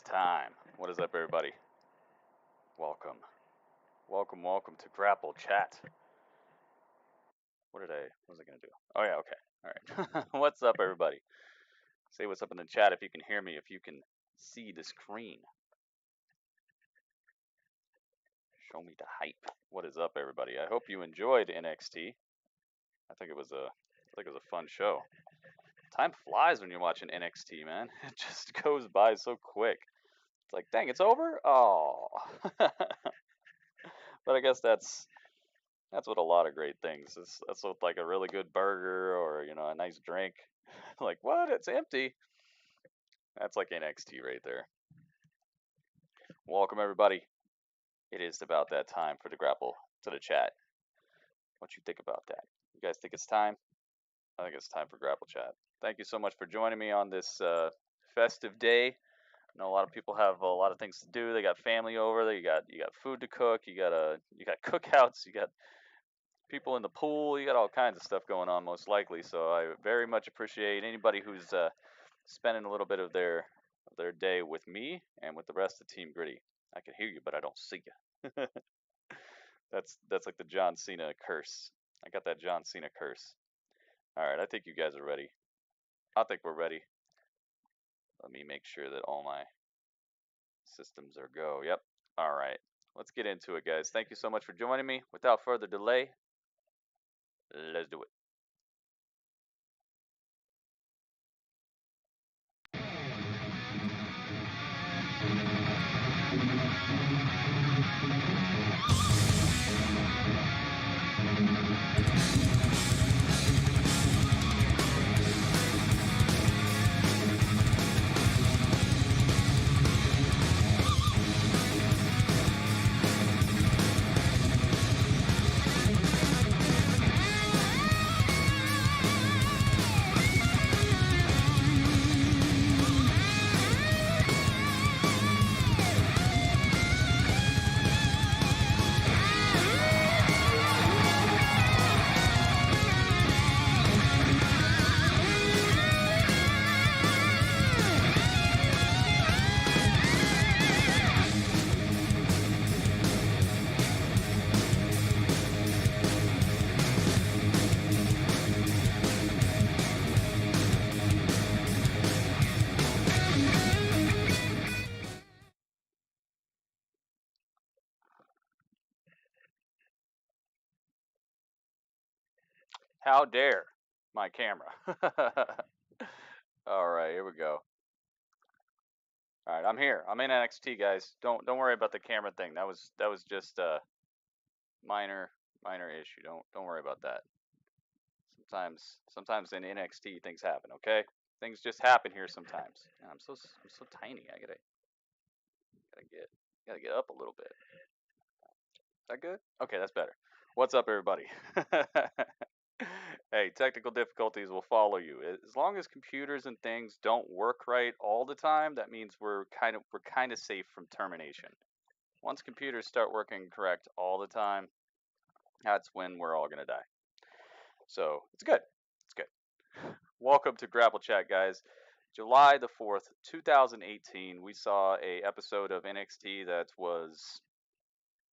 Time. What is up, everybody? Welcome. Welcome to Grapple Chat. What was I going to do? Oh, yeah, okay. All right. What's up, everybody? Say what's up in the chat if you can hear me, if you can see the screen. Show me the hype. What is up, everybody? I hope you enjoyed NXT. I think it was a fun show. Time flies when you're watching NXT, man. It just goes by so quick. It's like, dang, it's over? Oh. But I guess that's what a lot of great things. That's what, like a really good burger or, you know, a nice drink. Like, what? It's empty. That's like NXT right there. Welcome, everybody. It is about that time for the Grapple to the chat. What you think about that? You guys think it's time? I think it's time for Grapple Chat. Thank you so much for joining me on this festive day. I know a lot of people have a lot of things to do. They got family over. You got food to cook. You got cookouts. You got people in the pool. You got all kinds of stuff going on, most likely. So I very much appreciate anybody who's spending a little bit of their day with me and with the rest of Team Gritty. I can hear you, but I don't see you. That's like the John Cena curse. I got that John Cena curse. All right, I think you guys are ready. I think we're ready. Let me make sure that all my systems are go. Yep. All right. Let's get into it, guys. Thank you so much for joining me. Without further delay, let's do it. How dare my camera? All right, here we go. All right, I'm here. I'm in NXT, guys. Don't worry about the camera thing. That was just a minor issue. Don't worry about that. Sometimes in NXT things happen. Okay, things just happen here sometimes. Man, I'm so tiny. I gotta get up a little bit. Is that good? Okay, that's better. What's up, everybody? Hey, technical difficulties will follow you. As long as computers and things don't work right all the time, that means we're kind of safe from termination. Once computers start working correct all the time, that's when we're all gonna die. So it's good. Welcome to Grapple Chat, guys. July the 4th, 2018, we saw a episode of NXT that was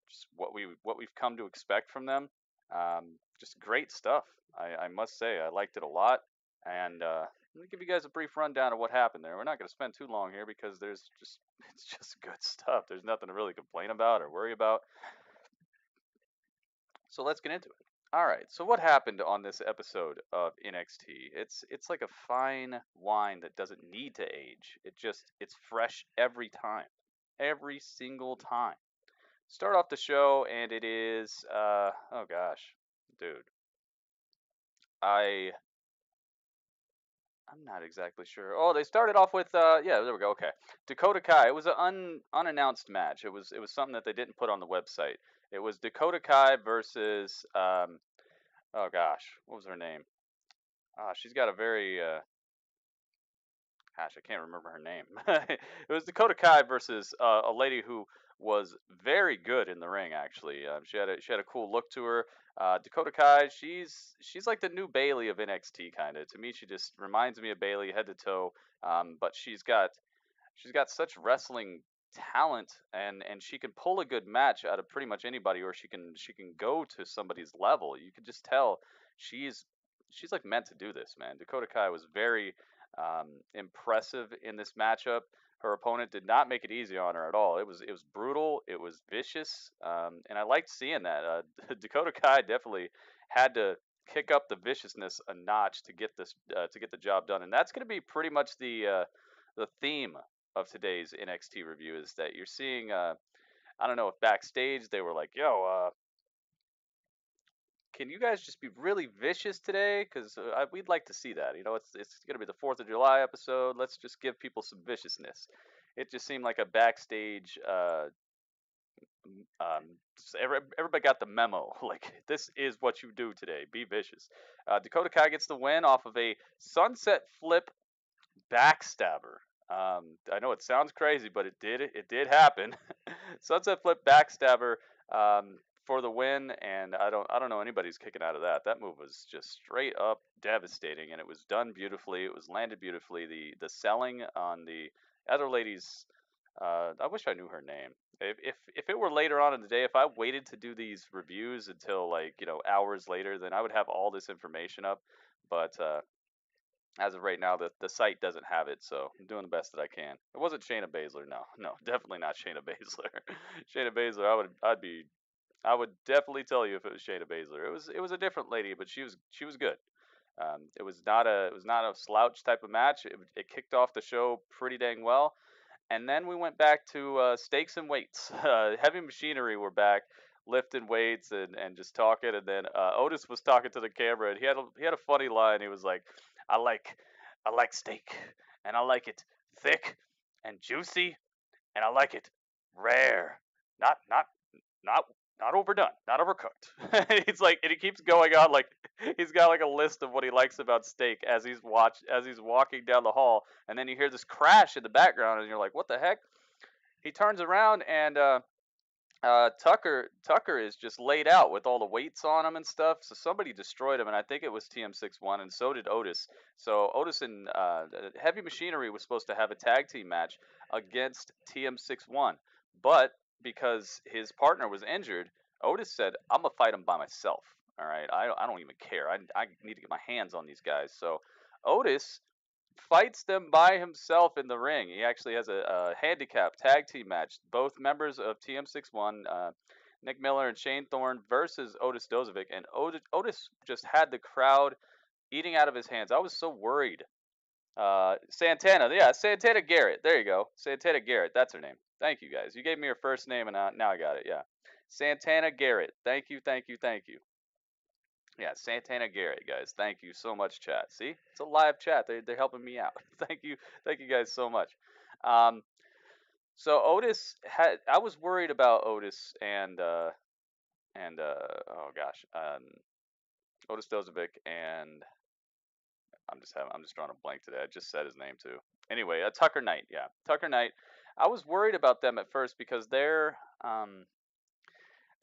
just what we've come to expect from them. Just great stuff. I must say, I liked it a lot. And let me give you guys a brief rundown of what happened there. We're not going to spend too long here because it's just good stuff. There's nothing to really complain about or worry about. So let's get into it. All right. So what happened on this episode of NXT? It's like a fine wine that doesn't need to age. It's fresh every time. Every single time. Start off the show and it is oh gosh, dude. I'm not exactly sure. Oh, they started off with yeah, there we go. Okay. Dakota Kai. It was an unannounced match. It was something that they didn't put on the website. It was Dakota Kai versus oh gosh, what was her name? She's got a very gosh, I can't remember her name. It was Dakota Kai versus a lady who was very good in the ring. Actually, she had a cool look to her. Dakota Kai, she's like the new Bailey of NXT, kind of. To me, she just reminds me of Bailey head to toe. But she's got such wrestling talent, and she can pull a good match out of pretty much anybody, or she can go to somebody's level. You can just tell she's like meant to do this, man. Dakota Kai was very impressive in this matchup. Her opponent did not make it easy on her at all. It was brutal. It was vicious, and I liked seeing that. Dakota Kai definitely had to kick up the viciousness a notch to get the job done, and that's going to be pretty much the theme of today's NXT review. Is that you're seeing? I don't know if backstage they were like, "Yo, can you guys just be really vicious today? Because we'd like to see that. You know, it's going to be the 4th of July episode. Let's just give people some viciousness." It just seemed like a backstage. Everybody got the memo. Like, this is what you do today. Be vicious. Dakota Kai gets the win off of a sunset flip backstabber. I know it sounds crazy, but it did happen. Sunset flip backstabber. For the win, and I don't know anybody's kicking out of that. That move was just straight up devastating, and it was done beautifully. It was landed beautifully. The selling on the other lady's, I wish I knew her name. If it were later on in the day, if I waited to do these reviews until, like, you know, hours later, then I would have all this information up. But as of right now, the site doesn't have it, so I'm doing the best that I can. It wasn't Shayna Baszler, no, definitely not Shayna Baszler. Shayna Baszler, I would definitely tell you if it was Shayna Baszler. It was a different lady, but she was good. It was not a slouch type of match. It kicked off the show pretty dang well, and then we went back to stakes and weights. Heavy Machinery were back lifting weights and just talking, and then Otis was talking to the camera, and he had a funny line. He was like, "I like steak, and I like it thick and juicy, and I like it rare, not not not overdone, not overcooked." It's like, and he keeps going on, like he's got like a list of what he likes about steak as he's walking down the hall, and then you hear this crash in the background, and you're like, "What the heck?" He turns around, and Tucker is just laid out with all the weights on him and stuff. So somebody destroyed him, and I think it was TM61, and so did Otis. So Otis and Heavy Machinery was supposed to have a tag team match against TM61, but because his partner was injured, Otis said, "I'm gonna fight him by myself. All right, I don't even care. I need to get my hands on these guys." So Otis fights them by himself in the ring. He actually has a handicap tag team match. Both members of TM61, Nick Miller and Shane Thorne versus Otis Dozovic, and Otis just had the crowd eating out of his hands. I was so worried. Santana Garrett. There you go, Santana Garrett. That's her name. Thank you, guys. You gave me her first name, and now I got it. Yeah, Santana Garrett. Thank you. Yeah, Santana Garrett, guys. Thank you so much, chat. See, it's a live chat. They're helping me out. Thank you guys so much. So Otis had. I was worried about Otis and oh gosh, Otis Dozovic, and I'm just drawing a blank today. I just said his name too. Anyway, Tucker Knight. Yeah, Tucker Knight. I was worried about them at first because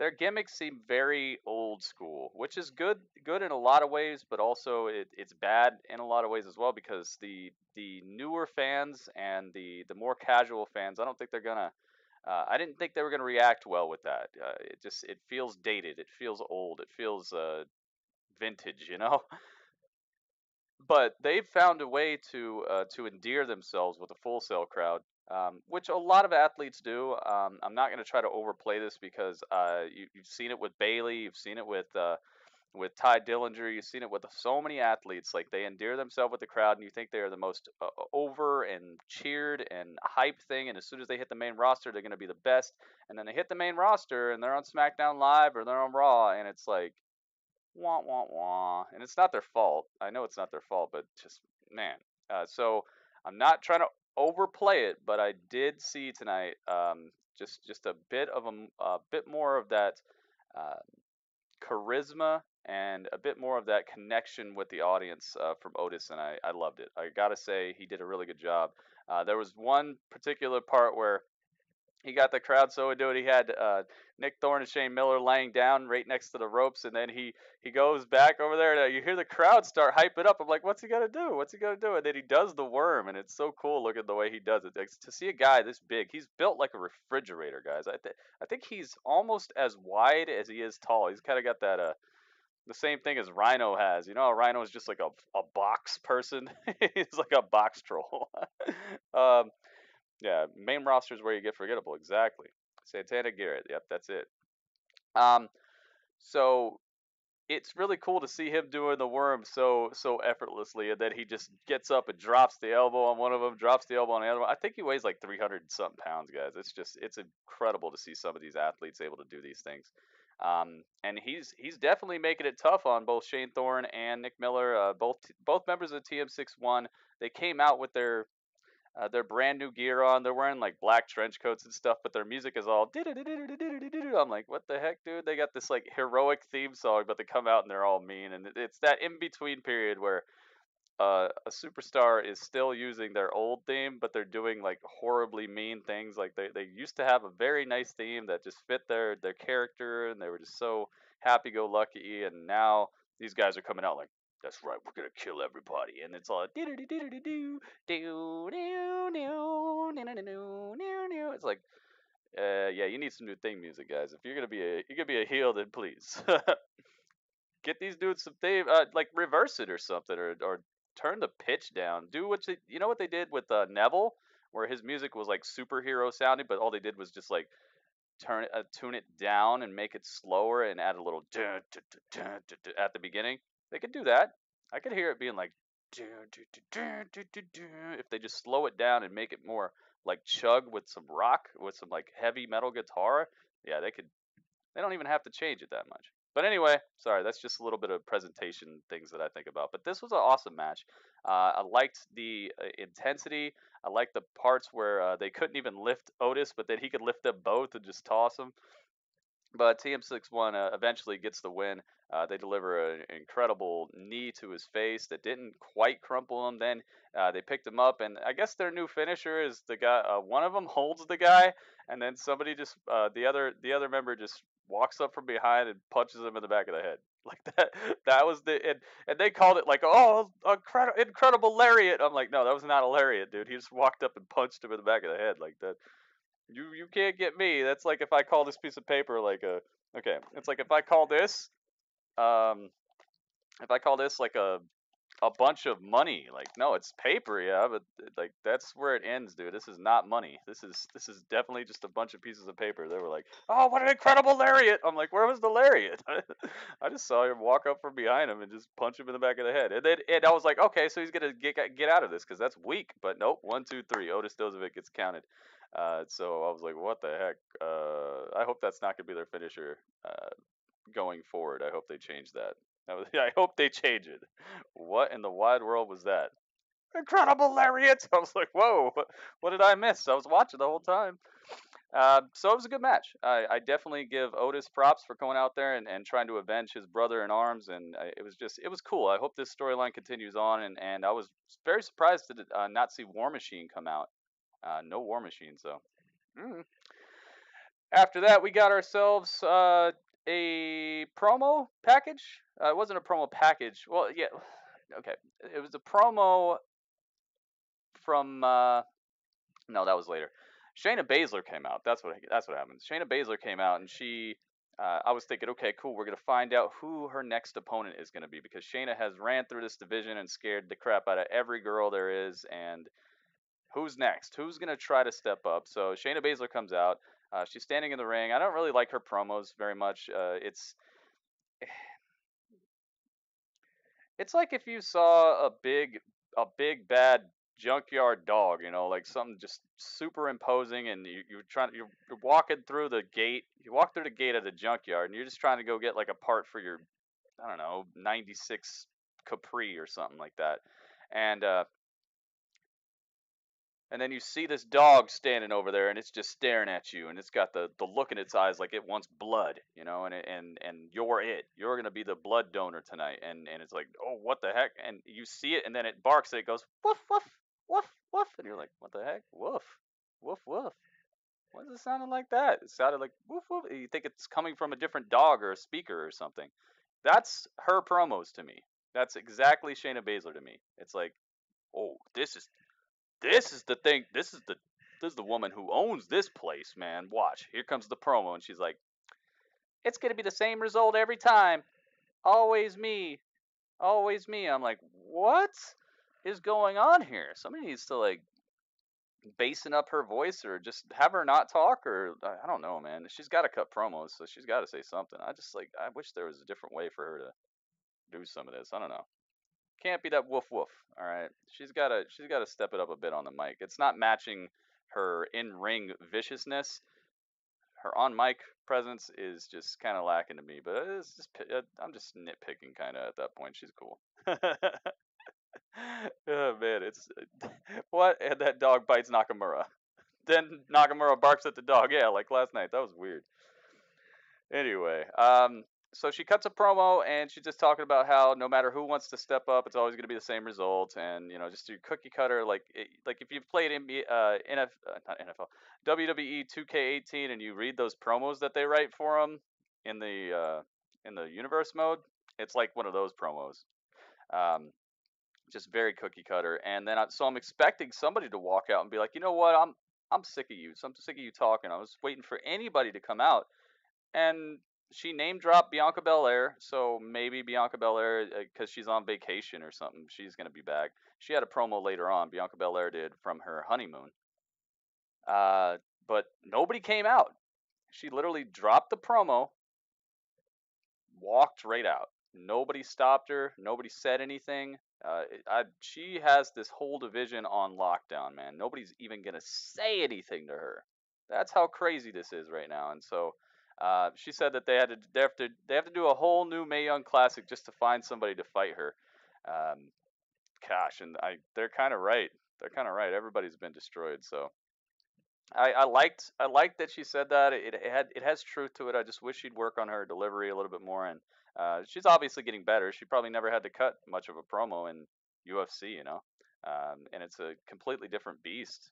their gimmicks seem very old school, which is good in a lot of ways, but also it's bad in a lot of ways as well, because the newer fans and the more casual fans, I don't think they're gonna. I didn't think they were gonna react well with that. It feels dated. It feels old. It feels vintage, you know. But they've found a way to endear themselves with a Full Sail crowd, which a lot of athletes do. I'm not going to try to overplay this, because you've seen it with Bailey, you've seen it with Ty Dillinger, you've seen it with so many athletes. Like, they endear themselves with the crowd, and you think they are the most over and cheered and hyped thing. And as soon as they hit the main roster, they're going to be the best. And then they hit the main roster, and they're on SmackDown Live or they're on Raw, and it's like, wah wah wah, and it's not their fault. I know it's not their fault, but just, man. So I'm not trying to overplay it, but I did see tonight, just a bit of a bit more of that uh, charisma and a bit more of that connection with the audience from Otis, and I loved it. I gotta say, he did a really good job. There was one particular part where he got the crowd so into it. He had Nick Thorne and Shane Miller laying down right next to the ropes, and then he goes back over there. And you hear the crowd start hyping up. I'm like, what's he gonna do? What's he gonna do? And then he does the worm, and it's so cool looking the way he does it. Like, to see a guy this big, he's built like a refrigerator, guys. I think he's almost as wide as he is tall. He's kind of got that the same thing as Rhino has. You know how Rhino is just like a box person. He's like a box troll. um, yeah, main roster is where you get forgettable. Exactly. Santana Garrett. Yep, that's it. Um, so it's really cool to see him doing the worm so effortlessly, and then he just gets up and drops the elbow on one of them, drops the elbow on the other one. I think he weighs like 300 something pounds, guys. It's incredible to see some of these athletes able to do these things. And he's definitely making it tough on both Shane Thorne and Nick Miller. Both members of TM61. They came out with their brand new gear on. They're wearing like black trench coats and stuff, but their music is all. I'm like, what the heck, dude? They got this like heroic theme song, but they come out and they're all mean. And it's that in between period where a superstar is still using their old theme, but they're doing like horribly mean things. Like, they used to have a very nice theme that just fit their character, and they were just so happy go lucky. And now these guys are coming out like, that's right, we're gonna kill everybody, and it's all it's like, yeah, you need some new theme music, guys. If you're gonna be a heel, then please get these dudes some theme, like reverse it or something, or turn the pitch down. Do what you know what they did with Neville, where his music was like superhero sounding, but all they did was just like tune it down and make it slower and add a little dun, dun, dun, dun, dun, dun at the beginning. They could do that. I could hear it being like dun, dun, dun, dun, dun, dun, if they just slow it down and make it more like chug with some rock, with some like heavy metal guitar. Yeah, they could. They don't even have to change it that much. But anyway, sorry, that's just a little bit of presentation things that I think about. But this was an awesome match. I liked the intensity. I liked the parts where they couldn't even lift Otis, but then he could lift them both and just toss them. But TM61 eventually gets the win. They deliver an incredible knee to his face that didn't quite crumple him. Then they picked him up, and I guess their new finisher is the guy. One of them holds the guy, and then somebody just the other member just walks up from behind and punches him in the back of the head. Like that. That was and they called it like, oh, incredible lariat. I'm like, no, that was not a lariat, dude. He just walked up and punched him in the back of the head like that. You can't get me. That's like if I call this piece of paper like a okay. It's like um if I call this like a bunch of money. Like, no, it's paper, yeah, but like that's where it ends, dude. This is not money. This is definitely just a bunch of pieces of paper. They were like, oh, what an incredible lariat. I'm like, where was the lariat? I just saw him walk up from behind him and just punch him in the back of the head. And I was like, okay, so he's gonna get out of this because that's weak. But nope, 1, 2, 3. Otis Dozovic gets counted. So I was like, what the heck? I hope that's not gonna be their finisher going forward. I hope they change that. I hope they change it. What in the wide world was that? Incredible lariat! I was like, whoa, what did I miss? I was watching the whole time. So it was a good match. I definitely give Otis props for going out there and trying to avenge his brother in arms, and it was cool. I hope this storyline continues on, and I was very surprised to not see War Machine come out. No War Machine, so. Mm. After that, we got ourselves a promo package. It wasn't a promo package. Well, yeah, okay. It was a promo from. No, that was later. Shayna Baszler came out. That's what happened. Shayna Baszler came out, and she. I was thinking, okay, cool. We're gonna find out who her next opponent is gonna be because Shayna has ran through this division and scared the crap out of every girl there is, and who's next? Who's gonna try to step up? So Shayna Baszler comes out. She's standing in the ring. I don't really like her promos very much. It's like if you saw a big bad junkyard dog, you know, like something just super imposing, and you're walking through the gate. You walk through the gate of the junkyard, and you're just trying to go get like a part for your, I don't know, '96 Capri or something like that, and and then you see this dog standing over there, and it's just staring at you, and it's got the look in its eyes like it wants blood, you know, and you're it. You're gonna be the blood donor tonight, and it's like, oh, what the heck? And you see it, and then it barks, and it goes woof woof woof woof, and you're like, what the heck? Woof woof woof. Why does it sound like that? It sounded like woof woof. You think it's coming from a different dog or a speaker or something. That's her promos to me. That's exactly Shayna Baszler to me. It's like, oh, this is the thing. This is the woman who owns this place, man. Watch. Here comes the promo, and she's like, "It's gonna be the same result every time. Always me. Always me." I'm like, "What is going on here? Somebody needs to like bassen up her voice, or just have her not talk, or I don't know, man. She's got to cut promos, so she's got to say something. I wish there was a different way for her to do some of this. I don't know. Can't be that woof woof. All right, she's gotta step it up a bit on the mic. It's not matching her in ring viciousness. Her on mic presence is just kind of lacking to me. But it's just I'm just nitpicking kind of at that point. She's cool. Oh man, it's what? And that dog bites Nakamura. Then Nakamura barks at the dog. Yeah, like last night. That was weird. Anyway, so she cuts a promo, and she's just talking about how no matter who wants to step up, it's always going to be the same result, and you know, just do cookie cutter. Like if you've played not NFL, WWE 2K18, and you read those promos that they write for them in the universe mode, it's like one of those promos. Um, just very cookie cutter, and then so I'm expecting somebody to walk out and be like, you know what, I'm sick of you. So I'm sick of you talking. I was waiting for anybody to come out, and she name dropped Bianca Belair, so maybe Bianca Belair, because she's on vacation or something, she's gonna be back. She had a promo later on. Bianca Belair did from her honeymoon, uh, but nobody came out. She literally dropped the promo, walked right out. Nobody stopped her. Nobody said anything. She has this whole division on lockdown, man. Nobody's even gonna say anything to her. That's how crazy this is right now. And so, she said that they have to do a whole new Mae Young Classic just to find somebody to fight her. Um, Gosh, and they're kind of right. They're kind of right. Everybody's been destroyed. So I liked that she said that. It has truth to it. I just wish she'd work on her delivery a little bit more. And she's obviously getting better. She probably never had to cut much of a promo in UFC, you know. And it's a completely different beast.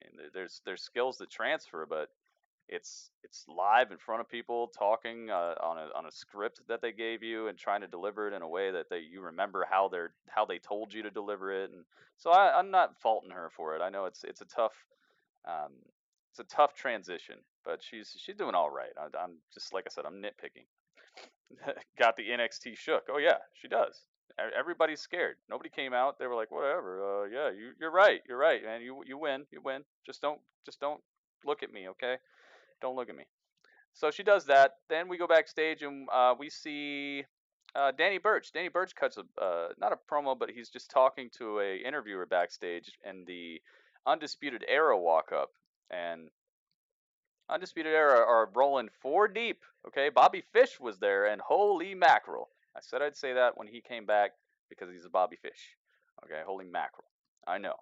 And there's skills that transfer, but it's live in front of people talking on a script that they gave you, and trying to deliver it in a way that you remember how they told you to deliver it. And so I'm not faulting her for it. I know it's a tough um, it's a tough transition, but she's doing all right. I'm just, like I said, I'm nitpicking. Got the NXT shook. Oh yeah, she does. Everybody's scared. Nobody came out. They were like, whatever. Yeah, you're right. You're right, man. You win. You win. Just don't look at me, okay? Don't look at me. So she does that. Then we go backstage, and we see Danny Burch. Danny Burch cuts not a promo, but he's just talking to a interviewer backstage, and the Undisputed Era walk up, and Undisputed Era are rolling 4 deep. Okay, Bobby Fish was there, and holy mackerel! I said I'd say that when he came back because he's a Bobby Fish. Okay, holy mackerel! I know.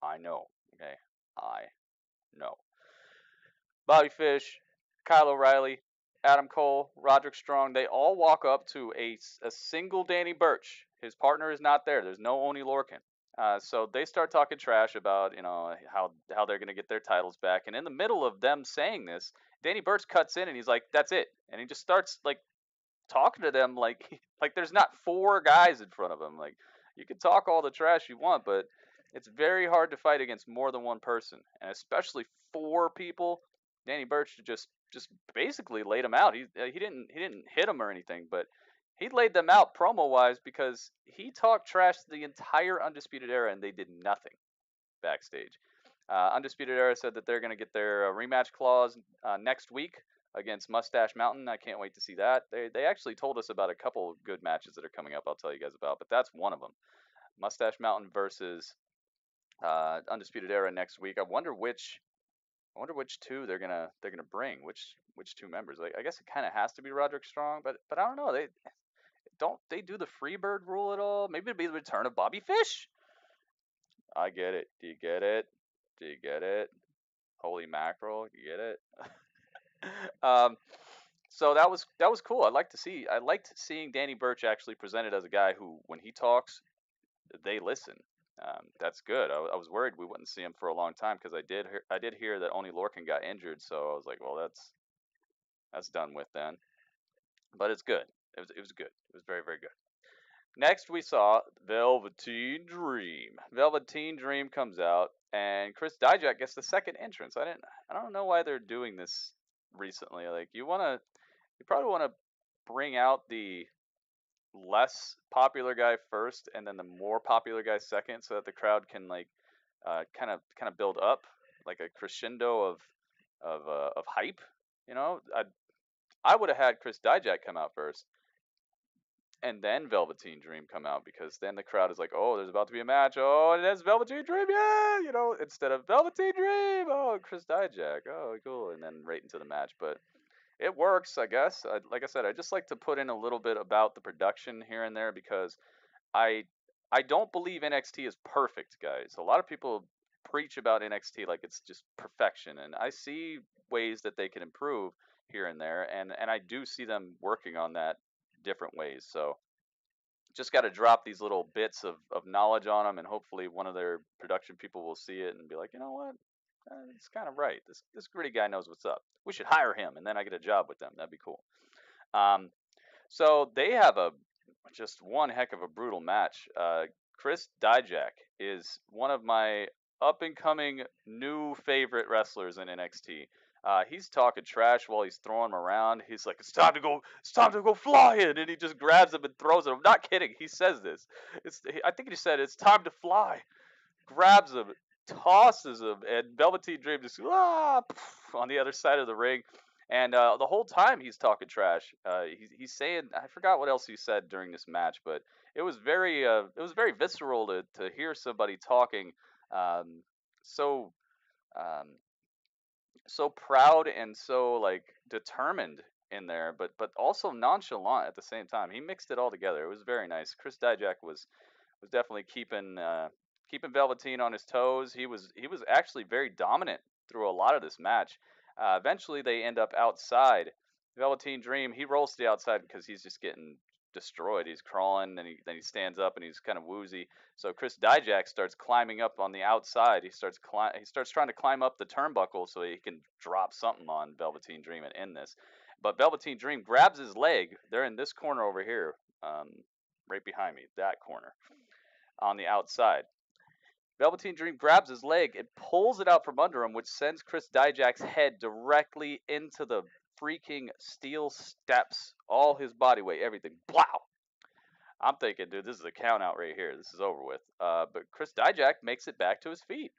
Okay, I know. Bobby Fish, Kyle O'Reilly, Adam Cole, Roderick Strong, they all walk up to a single Danny Burch. His partner is not there. There's no Oni Lorcan. So they start talking trash about, you know, how they're gonna get their titles back, and in the middle of them saying this, Danny Burch cuts in and he's like, "That's it," and he just starts like talking to them like like there's not four guys in front of him. Like, you can talk all the trash you want, but it's very hard to fight against more than one person, and especially four people. Danny Burch just basically laid him out. He didn't hit him or anything, but he laid them out promo wise because he talked trash to the entire Undisputed Era and they did nothing backstage. Undisputed Era said that they're going to get their rematch clause next week against Mustache Mountain. I can't wait to see that. They actually told us about a couple good matches that are coming up. I'll tell you guys about, but that's one of them. Mustache Mountain versus Undisputed Era next week. I wonder which two they're gonna bring. Which two members? Like, I guess it kind of has to be Roderick Strong, but I don't know. They do the Freebird rule at all? Maybe it'd be the return of Bobby Fish. I get it. Do you get it? Do you get it? Holy mackerel! You get it? So that was cool. I liked seeing Danny Burch actually presented as a guy who, when he talks, they listen. That's good. I was worried we wouldn't see him for a long time because I did hear that Oney Lorcan got injured, so I was like, well, that's done with then. But it's good. It was good. It was very, very good. Next, we saw Velveteen Dream. Velveteen Dream comes out, and Chris Dijak gets the second entrance. I don't know why they're doing this recently. Like, you probably want to bring out the less popular guy first, and then the more popular guy second, so that the crowd can like kind of build up like a crescendo of hype. You know, I would have had Chris Dijak come out first, and then Velveteen Dream come out, because then the crowd is like, oh, there's about to be a match. Oh, and there's Velveteen Dream, yeah, you know, instead of Velveteen Dream, oh, Chris Dijak, oh, cool, and then right into the match. But it works, I guess. Like I said, I just like to put in a little bit about the production here and there, because I I don't believe NXT is perfect, guys. A lot of people preach about NXT like it's just perfection, and I see ways that they can improve here and there, and I do see them working on that different ways. So just got to drop these little bits of knowledge on them, and hopefully one of their production people will see it and be like, you know what, it's kind of right. This gritty guy knows what's up. We should hire him, and then I get a job with them. That'd be cool. Um, so they have just one heck of a brutal match. Chris Dijak is one of my up and coming new favorite wrestlers in NXT. He's talking trash while he's throwing him around. He's like, it's time to go flying, and he just grabs him and throws him. I'm not kidding. He says this. I think he said it's time to fly. Grabs him, tosses him, and Velveteen Dream just on the other side of the ring. And the whole time he's talking trash. He's saying, I forgot what else he said during this match, but it was very visceral to hear somebody talking um, so um, so proud and so like determined in there, but also nonchalant at the same time. He mixed it all together. It was very nice. Chris Dijak was definitely keeping Velveteen on his toes. He was actually very dominant through a lot of this match. Eventually, they end up outside. Velveteen Dream, he rolls to the outside because he's just getting destroyed. He's crawling, then he stands up and he's kind of woozy. So Chris Dijak starts climbing up on the outside. He starts trying to climb up the turnbuckle so he can drop something on Velveteen Dream and end this. But Velveteen Dream grabs his leg. They're in this corner over here, right behind me, that corner on the outside. Velveteen Dream grabs his leg and pulls it out from under him, which sends Chris Dijak's head directly into the freaking steel steps. All his body weight, everything. Wow! I'm thinking, dude, this is a count out right here. This is over with. But Chris Dijak makes it back to his feet.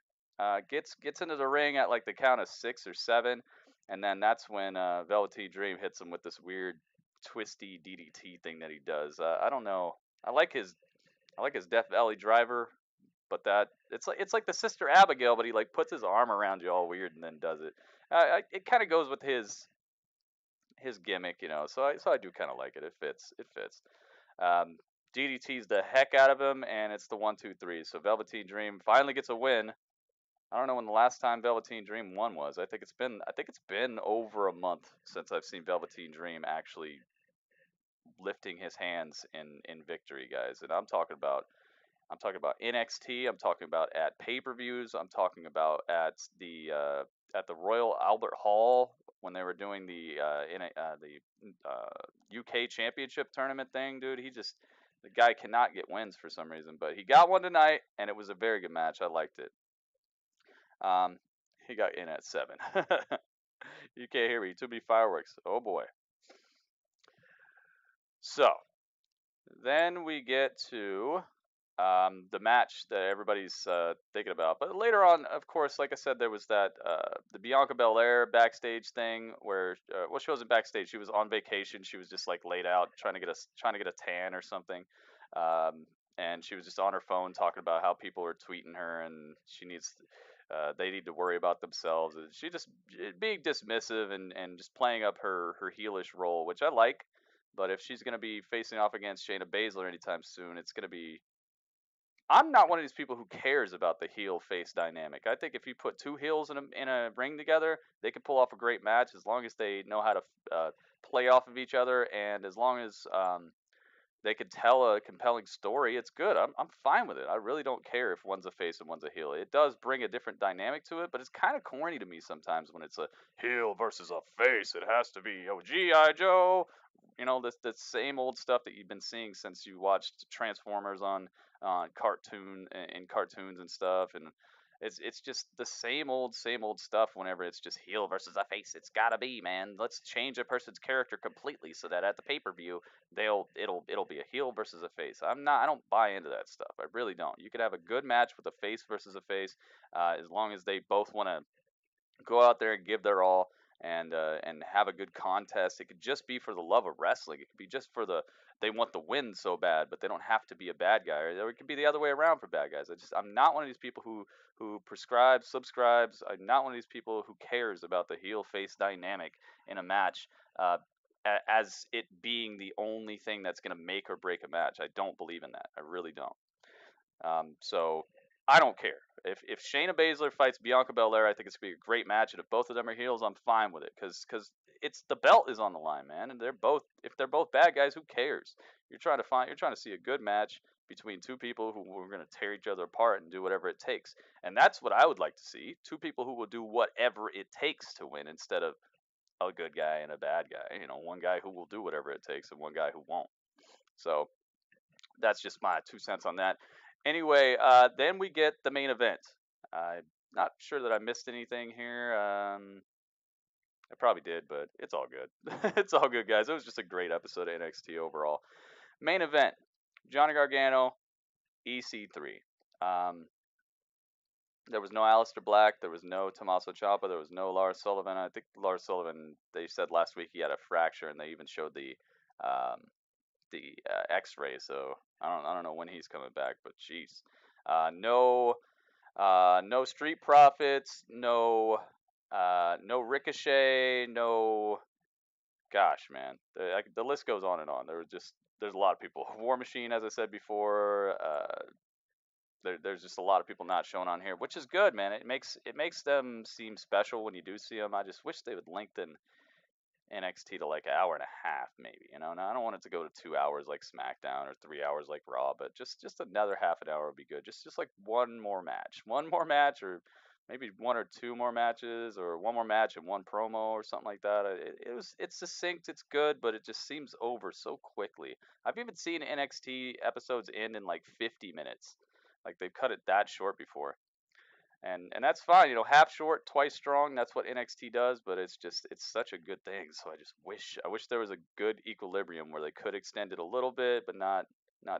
Gets into the ring at like the count of 6 or 7, and then that's when Velveteen Dream hits him with this weird twisty DDT thing that he does. I don't know. I like his Death Valley driver, but that it's like the Sister Abigail, but he like puts his arm around you all weird and then does it. It kind of goes with his gimmick, you know. So I do kind of like it. It fits. DDT's the heck out of him, and it's the 1-2-3. So Velveteen Dream finally gets a win. I don't know when the last time Velveteen Dream won was. I think it's been over a month since I've seen Velveteen Dream actually lifting his hands in victory, guys. And I'm talking about I'm talking about NXT. I'm talking about at pay-per-views. I'm talking about at the Royal Albert Hall when they were doing the UK Championship tournament thing, dude. The guy cannot get wins for some reason, but he got one tonight, and it was a very good match. I liked it. He got in at 7. You can't hear me. Too many fireworks. Oh boy. So then we get to the match that everybody's thinking about. But later on, of course, like I said, there was that the Bianca Belair backstage thing where, well, she wasn't backstage. She was on vacation. She was just like laid out trying to get a tan or something. And she was just on her phone talking about how people are tweeting her and they need to worry about themselves. And she just being dismissive and just playing up her heelish role, which I like. But if she's going to be facing off against Shayna Baszler anytime soon, it's going to be... I'm not one of these people who cares about the heel-face dynamic. I think if you put two heels in a ring together, they can pull off a great match as long as they know how to play off of each other, and as long as they could tell a compelling story, it's good. I'm fine with it. I really don't care if one's a face and one's a heel. It does bring a different dynamic to it, but it's kind of corny to me sometimes when it's a heel versus a face. It has to be, G.I. Joe. You know, the same old stuff that you've been seeing since you watched Transformers on cartoons and stuff, and it's just the same old stuff. Whenever it's just heel versus a face, it's gotta be, man. Let's change a person's character completely so that at the pay-per-view it'll be a heel versus a face. I don't buy into that stuff. I really don't. You could have a good match with a face versus a face, as long as they both want to go out there and give their all and have a good contest. It could just be for the love of wrestling. It could be just for they want the win so bad, but they don't have to be a bad guy. Or it could be the other way around for bad guys. I'm not one of these people who subscribes. I'm not one of these people who cares about the heel face dynamic in a match, as it being the only thing that's going to make or break a match. I don't believe in that. I really don't. So I don't care. If Shayna Baszler fights Bianca Belair, I think it's gonna be a great match. And if both of them are heels, I'm fine with it, because it's the belt is on the line, man. And if they're both bad guys, who cares? You're trying to see a good match between two people who are gonna tear each other apart and do whatever it takes. And that's what I would like to see. Two people who will do whatever it takes to win, instead of a good guy and a bad guy. One guy who will do whatever it takes and one guy who won't. So that's just my 2 cents on that. Anyway, then we get the main event. I'm not sure that I missed anything here. I probably did, but it's all good. It's all good, guys. It was just a great episode of NXT overall. Main event, Johnny Gargano, EC3. There was no Aleister Black. There was no Tommaso Ciampa. There was no Lars Sullivan. I think Lars Sullivan, they said last week he had a fracture, and they even showed the X-ray. So I don't know when he's coming back, but jeez. No Street Profits, no Ricochet, no. Gosh, man, the list goes on and on. There's a lot of people. War Machine, as I said before. There's just a lot of people not shown on here, which is good, man. It makes them seem special when you do see them. I just wish they would lengthen NXT to like an hour and a half, maybe. Now I don't want it to go to 2 hours like SmackDown or 3 hours like Raw, but just another half an hour would be good. Just like one more match, or maybe one or two more matches, or one more match and one promo or something like that. It's succinct, it's good, but it just seems over so quickly. I've even seen NXT episodes end in like 50 minutes. Like they've cut it that short before. And that's fine, half short, twice strong. That's what NXT does, but it's such a good thing. So I wish there was a good equilibrium where they could extend it a little bit, but not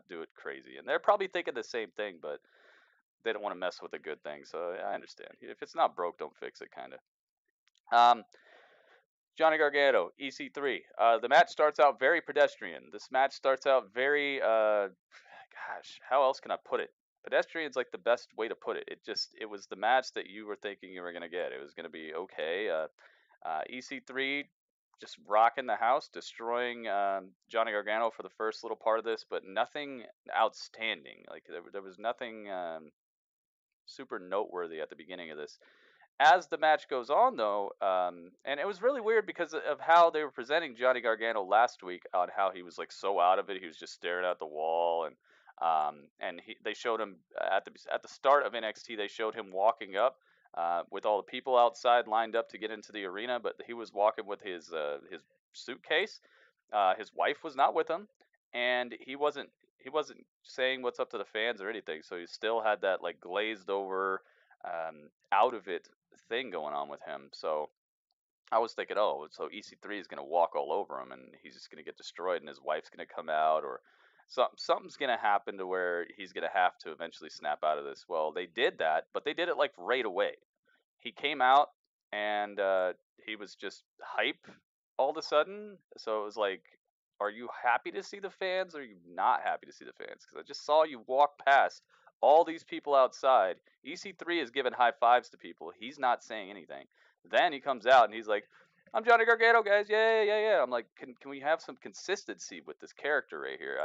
do it crazy. And they're probably thinking the same thing, but they don't want to mess with a good thing. So I understand. If it's not broke, don't fix it, kind of. Johnny Gargano, EC3. The match starts out very pedestrian. This match starts out very, gosh, how else can I put it? Pedestrian's like the best way to put it. It was the match that you were thinking you were going to get. It was going to be okay. EC3 just rocking the house, destroying Johnny Gargano for the first little part of this, but nothing outstanding. Like there was nothing super noteworthy at the beginning of this. As the match goes on, though, and it was really weird because of how they were presenting Johnny Gargano last week, on how he was like so out of it. He was just staring at the wall, and And they showed him at the start of NXT. They showed him walking up with all the people outside lined up to get into the arena, but he was walking with his suitcase. His wife was not with him, and he wasn't saying what's up to the fans or anything. So he still had that like glazed over, out of it thing going on with him. So I was thinking, oh, so EC3 is going to walk all over him, and he's just going to get destroyed, and his wife's going to come out, or something's going to happen to where he's going to have to eventually snap out of this. Well, they did that, but they did it like right away. He came out, and he was just hype all of a sudden. So it was like, are you happy to see the fans, or are you not happy to see the fans? Because I just saw you walk past all these people outside. EC3 is giving high fives to people. He's not saying anything. Then he comes out and he's like, I'm Johnny Gargano, guys. Yeah. I'm like, can we have some consistency with this character right here?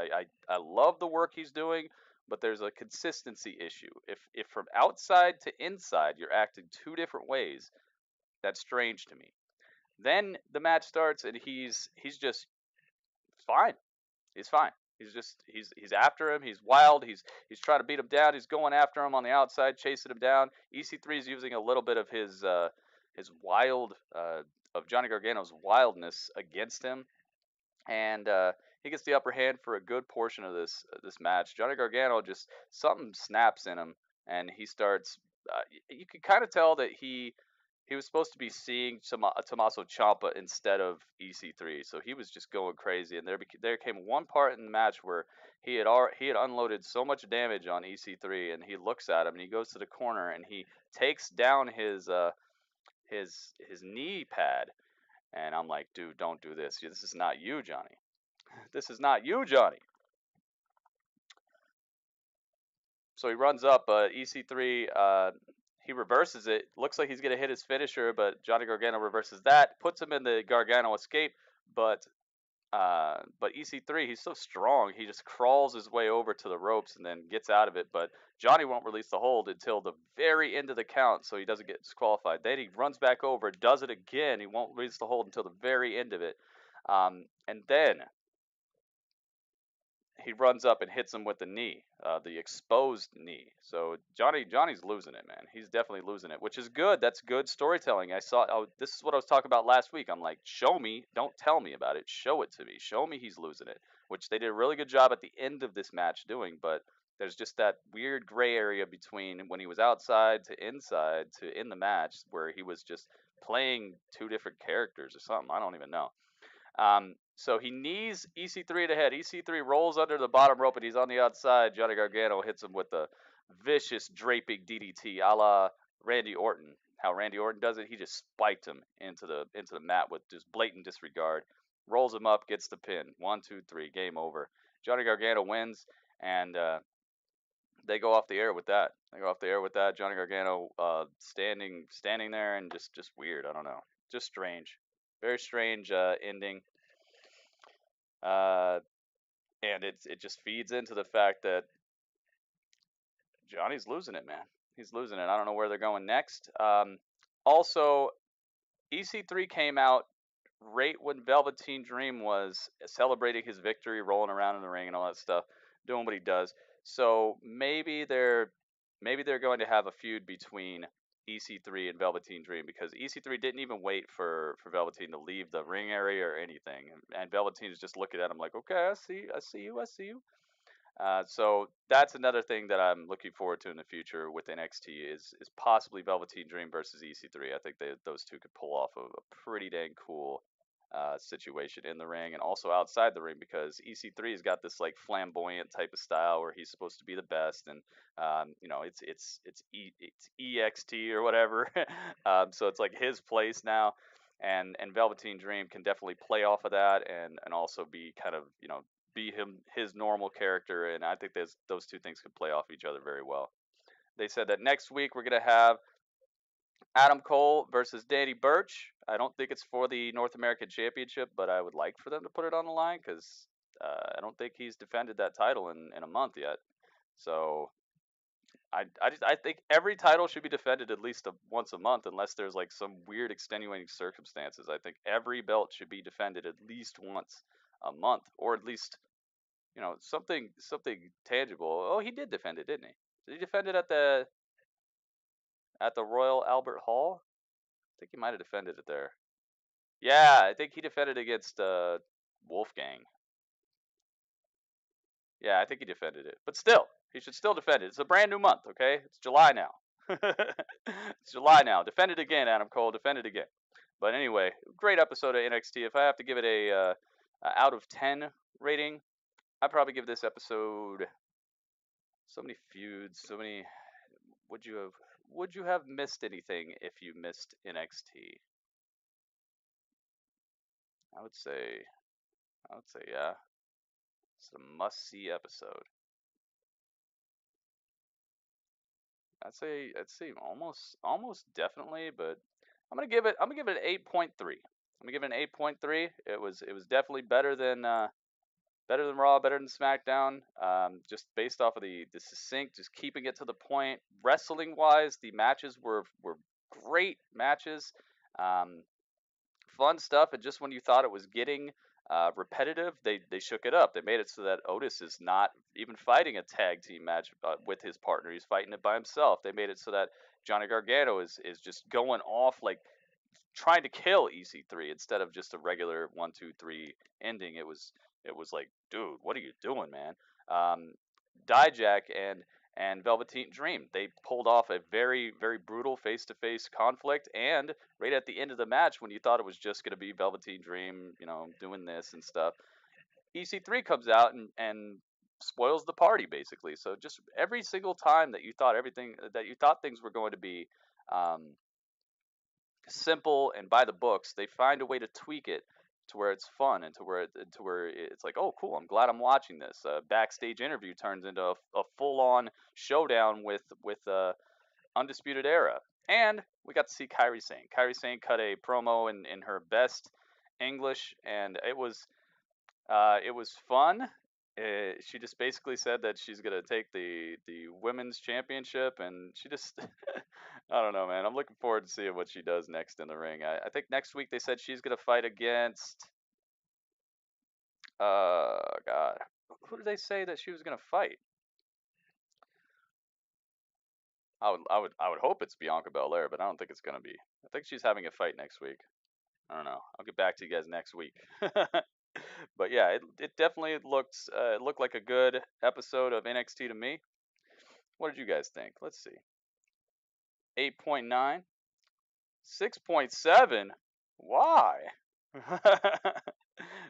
I love the work he's doing, but there's a consistency issue. If from outside to inside you're acting two different ways, that's strange to me. Then the match starts and he's just fine. He's fine. He's after him. He's wild. He's trying to beat him down. He's going after him on the outside, chasing him down. EC3 is using a little bit of his wild of Johnny Gargano's wildness against him, and he gets the upper hand for a good portion of this match. Johnny Gargano just something snaps in him, and he starts. You can kind of tell that he was supposed to be seeing Tommaso Ciampa instead of EC3, so he was just going crazy. And there came one part in the match where he had unloaded so much damage on EC3, and he looks at him and he goes to the corner and he takes down his knee pad, and I'm like, dude, don't do this. This is not you, Johnny. This is not you, Johnny. So he runs up, EC3. He reverses it. Looks like he's going to hit his finisher, but Johnny Gargano reverses that, puts him in the Gargano escape. But EC3, he's so strong, he just crawls his way over to the ropes and then gets out of it. But Johnny won't release the hold until the very end of the count, so he doesn't get disqualified. Then he runs back over, does it again. He won't release the hold until the very end of it. And then he runs up and hits him with the knee, the exposed knee. So Johnny's losing it, man. He's definitely losing it, which is good. That's good storytelling. This is what I was talking about last week. I'm like, show me, don't tell me about it. Show it to me. Show me he's losing it, which they did a really good job at the end of this match doing. But there's just that weird gray area between when he was outside to inside to in the match where he was just playing two different characters or something. I don't even know. So he knees EC3 to head. EC3 rolls under the bottom rope and he's on the outside. Johnny Gargano hits him with a vicious draping DDT a la Randy Orton. How Randy Orton does it, he just spiked him into the mat with just blatant disregard. Rolls him up, gets the pin. 1, 2, 3, game over. Johnny Gargano wins, and they go off the air with that. Johnny Gargano standing there and just weird. I don't know. Just strange. Very strange ending. And it just feeds into the fact that Johnny's losing it, man. He's losing it. I don't know where they're going next. Also, EC3 came out right when Velveteen Dream was celebrating his victory, rolling around in the ring and all that stuff, doing what he does. So maybe they're going to have a feud between EC3 and Velveteen Dream, because EC3 didn't even wait for Velveteen to leave the ring area or anything, and Velveteen is just looking at him like, okay, I see you. So that's another thing that I'm looking forward to in the future with NXT is possibly Velveteen Dream versus EC3. I think those two could pull off a pretty dang cool situation in the ring and also outside the ring, because EC3 has got this like flamboyant type of style where he's supposed to be the best, and it's EXT or whatever. So it's like his place now, and Velveteen Dream can definitely play off of that and also be kind of be his normal character, and I think those two things can play off each other very well. They said that next week we're gonna have Adam Cole versus Danny Burch. I don't think it's for the North American Championship, but I would like for them to put it on the line because I don't think he's defended that title in a month yet. So I think every title should be defended at least once a month, unless there's like some weird extenuating circumstances. I think every belt should be defended at least once a month, or at least you know, something tangible. Oh, he did defend it, didn't he? Did he defend it at the Royal Albert Hall? I think he might have defended it there. Yeah, I think he defended against Wolfgang. Yeah, I think he defended it. But still, he should still defend it. It's a brand new month, okay? It's July now. It's July now. Defend it again, Adam Cole. Defend it again. But anyway, great episode of NXT. If I have to give it a out of 10 rating, I'd probably give this episode so many feuds, so many. Would you have missed anything if you missed NXT? I would say yeah. It's a must-see episode. I'd say almost definitely, but I'm gonna give it an 8.3. I'm gonna give it an 8.3. It was definitely better than Raw, better than SmackDown. Just based off of the succinct, just keeping it to the point. Wrestling wise, the matches were great matches. Fun stuff, and just when you thought it was getting repetitive, they shook it up. They made it so that Otis is not even fighting a tag team match with his partner. He's fighting it by himself. They made it so that Johnny Gargano is just going off, like trying to kill EC3 instead of just a regular 1-2-3 ending. It was like, dude, what are you doing, man? Dijak and Velveteen Dream, they pulled off a very, very brutal face-to-face conflict, and right at the end of the match, when you thought it was just going to be Velveteen Dream, you know, doing this and stuff, EC3 comes out and spoils the party, basically. So just every single time that you thought things were going to be simple and by the books, they find a way to tweak it to where it's fun and to where it's like, oh, cool, I'm glad I'm watching this. Backstage interview turns into a full-on showdown with Undisputed Era, and we got to see Kairi Sane. Kairi Sane cut a promo in her best English, and it was fun. She just basically said that she's gonna take the women's championship, and she just I don't know, man. I'm looking forward to seeing what she does next in the ring. I think next week they said she's gonna fight against God, who did they say that she was gonna fight? I would hope it's Bianca Belair, but I don't think it's gonna be. I think she's having a fight next week. I don't know. I'll get back to you guys next week. But yeah, it definitely looked like a good episode of NXT to me. What did you guys think? Let's see. 8.9, 6.7. Why?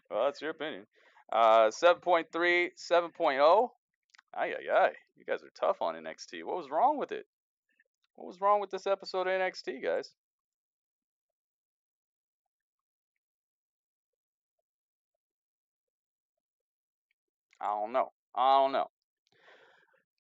Well, that's your opinion. 7.3, 7.0. Ay, ay, ay. You guys are tough on NXT. What was wrong with it? What was wrong with this episode of NXT, guys? I don't know.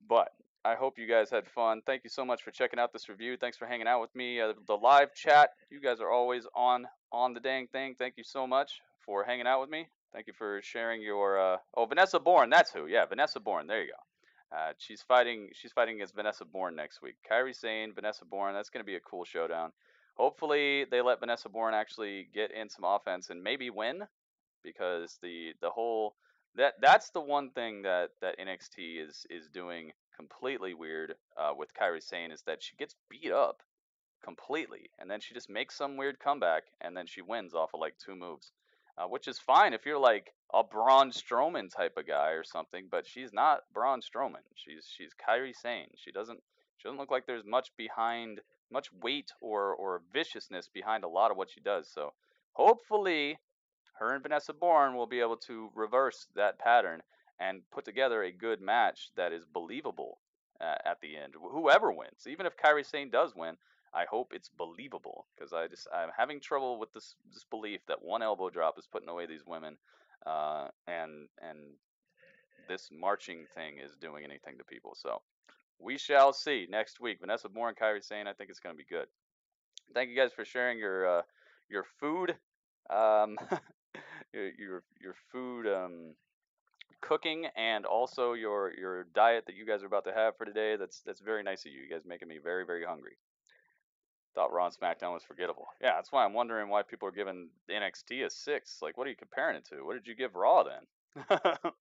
But I hope you guys had fun. Thank you so much for checking out this review. Thanks for hanging out with me. The live chat, you guys are always on the dang thing. Thank you so much for hanging out with me. Thank you for sharing your Vanessa Bourne. That's who. Yeah, Vanessa Bourne. There you go. She's fighting against Vanessa Bourne next week. Kairi Sane, Vanessa Bourne. That's going to be a cool showdown. Hopefully they let Vanessa Bourne actually get in some offense and maybe win, because the whole that's the one thing that NXT is doing completely weird with Kairi Sane, is that she gets beat up completely, and then she just makes some weird comeback, and then she wins off of like 2 moves, which is fine if you're like a Braun Strowman type of guy or something, but she's not Braun Strowman. She's Kairi Sane. She doesn't look like there's much weight or viciousness behind a lot of what she does. So hopefully her and Vanessa Bourne will be able to reverse that pattern and put together a good match that is believable at the end. Whoever wins, even if Kairi Sane does win, I hope it's believable, because I'm having trouble with this belief that one elbow drop is putting away these women, and this marching thing is doing anything to people. So we shall see next week. Vanessa Bourne, Kairi Sane. I think it's going to be good. Thank you guys for sharing your food. Um, your food cooking, and also your diet that you guys are about to have for today. That's very nice of you. You guys making me very, very hungry. Thought Raw and SmackDown was forgettable. Yeah, that's why I'm wondering why people are giving NXT a 6. Like, what are you comparing it to? What did you give Raw then?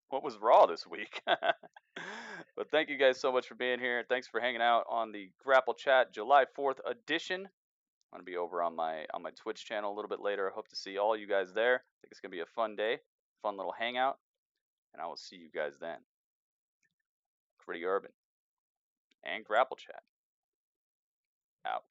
What was Raw this week? But thank you guys so much for being here. Thanks for hanging out on the Grapple Chat July 4th edition. I'm gonna be over on my Twitch channel a little bit later. I hope to see all you guys there. I think it's gonna be a fun day, fun little hangout, and I will see you guys then. Gritty Urban and Grapple Chat out.